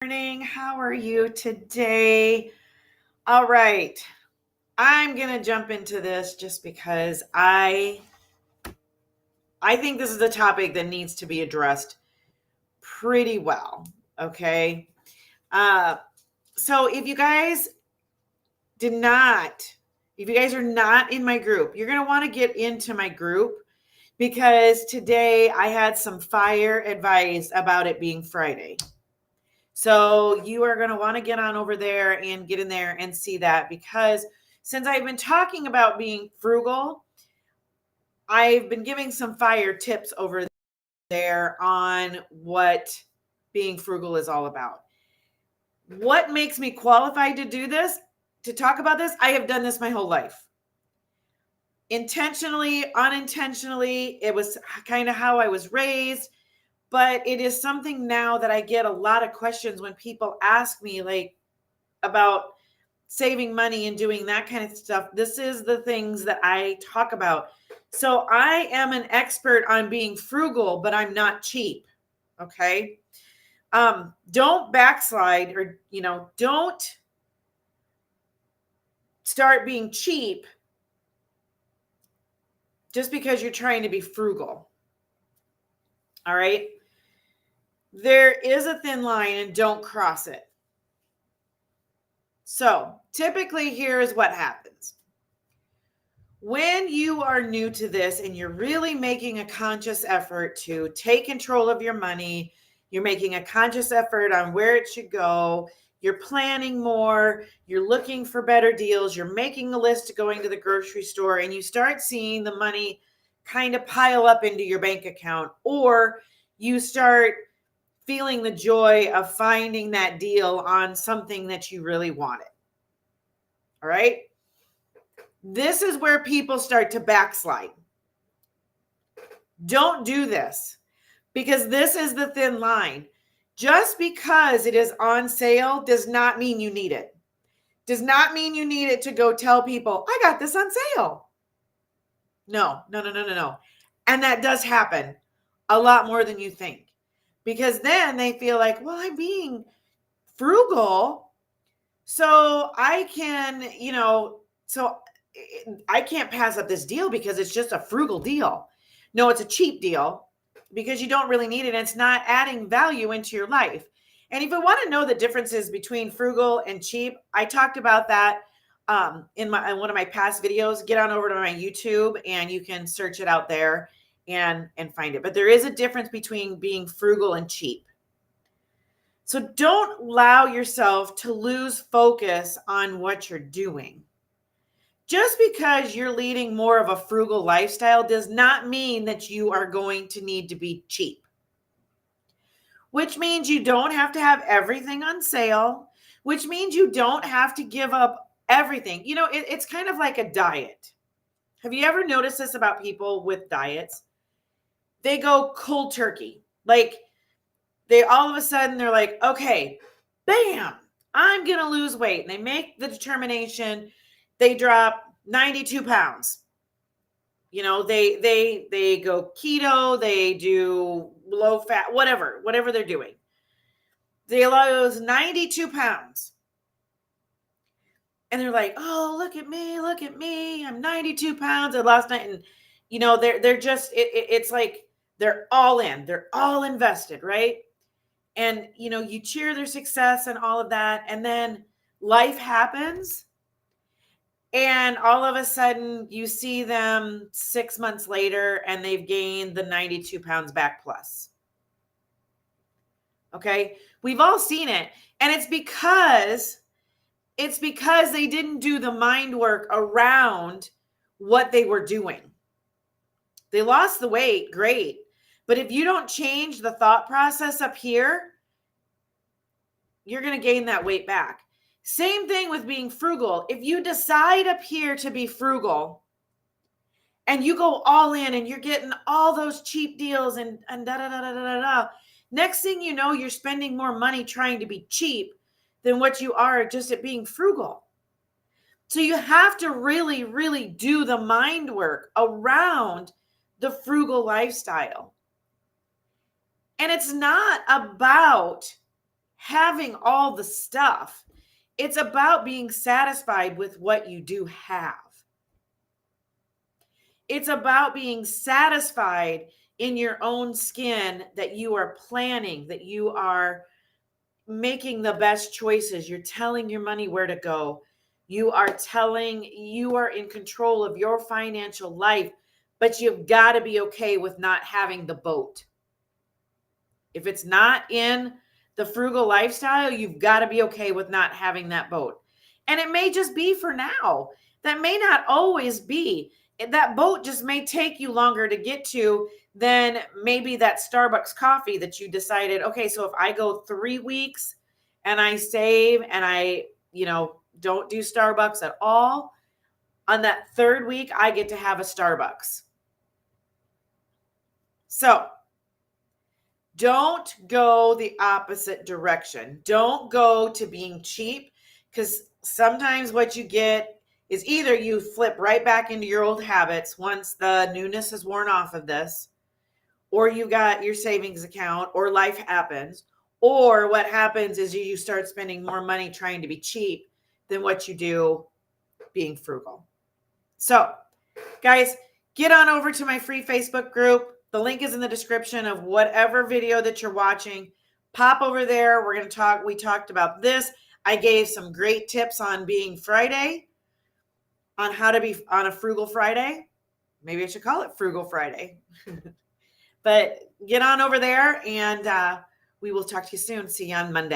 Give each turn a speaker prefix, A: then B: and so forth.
A: Morning. How are you today? All right. I'm going to jump into this just because I think this is a topic that needs to be addressed pretty well, okay? Uh so did not if you guys are not in my group, you're going to want to get into my group because today I had some fire advice about it being Friday. So you are going to want to get on over there and get in there and see that, because since I've been talking about being frugal, I've been giving some fire tips over there on what being frugal is all about. What makes me qualified to do this, to talk about this? I have done this my whole life. Intentionally, unintentionally, it was kind of how I was raised. But it is something now that I get a lot of questions when people ask me, like, about saving money and doing that kind of stuff. This is the things that I talk about. So I am an expert on being frugal, but I'm not cheap. Okay. Don't backslide, or, don't start being cheap just because you're trying to be frugal. All right. There is a thin line, and don't cross it. So typically, here's what happens. When you are new to this and you're really making a conscious effort to take control of your money, you're making a conscious effort on where it should go, you're planning more, you're looking for better deals, you're making a list of going to the grocery store, and you start seeing the money kind of pile up into your bank account, or you start feeling the joy of finding that deal on something that you really wanted. All right. This is where people start to backslide. Don't do this, because this is the thin line. Just because it is on sale does not mean you need it. Does not mean you need it to go tell people, I got this on sale. No. And that does happen a lot more than you think, because then they feel like, well, I'm being frugal, so I can, I can't pass up this deal because it's just a frugal deal. No, it's a cheap deal because you don't really need it, and it's not adding value into your life. And if you want to know the differences between frugal and cheap, I talked about that in one of my past videos. Get on over to my YouTube and you can search it out there and find it. But there is a difference between being frugal and cheap. So don't allow yourself to lose focus on what you're doing. Just because you're leading more of a frugal lifestyle does not mean that you are going to need to be cheap. Which means you don't have to have everything on sale, which means you don't have to give up everything. It's kind of like a diet. Have you ever noticed this about people with diets? They go cold turkey. Like, they all of a sudden they're like, okay, bam, I'm going to lose weight. And they make the determination. They drop 92 pounds. They go keto, they do low fat, whatever they're doing. They lose 92 pounds. And they're like, oh, look at me. I'm 92 pounds. I lost 9. And, they're just, it's like they're all in. They're all invested, right? And, you cheer their success and all of that. And then life happens. And all of a sudden you see them 6 months later and they've gained the 92 pounds back plus. Okay. We've all seen it. And it's because they didn't do the mind work around what they were doing. They lost the weight. Great. But if you don't change the thought process up here, you're going to gain that weight back. Same thing with being frugal. If you decide up here to be frugal and you go all in and you're getting all those cheap deals and next thing you know, you're spending more money trying to be cheap than what you are just at being frugal. So you have to really, really do the mind work around the frugal lifestyle. And it's not about having all the stuff. It's about being satisfied with what you do have. It's about being satisfied in your own skin that you are planning, that you are making the best choices. You're telling your money where to go. You are in control of your financial life, but you've got to be okay with not having the boat. If it's not in the frugal lifestyle, you've got to be okay with not having that boat. And it may just be for now. That may not always be. That boat just may take you longer to get to than maybe that Starbucks coffee that you decided, okay, so if I go 3 weeks and I save and I, don't do Starbucks at all, on that 3rd week, I get to have a Starbucks. So don't go the opposite direction. Don't go to being cheap, because sometimes what you get is either you flip right back into your old habits once the newness is worn off of this, or you got your savings account, or life happens, or what happens is you start spending more money trying to be cheap than what you do being frugal. So, guys, get on over to my free Facebook group. The link is in the description of whatever video that you're watching. Pop over there. We're going to talk. We talked about this. I gave some great tips on being Friday, on how to be on a frugal Friday. Maybe I should call it Frugal Friday. But get on over there, and we will talk to you soon. See you on Monday.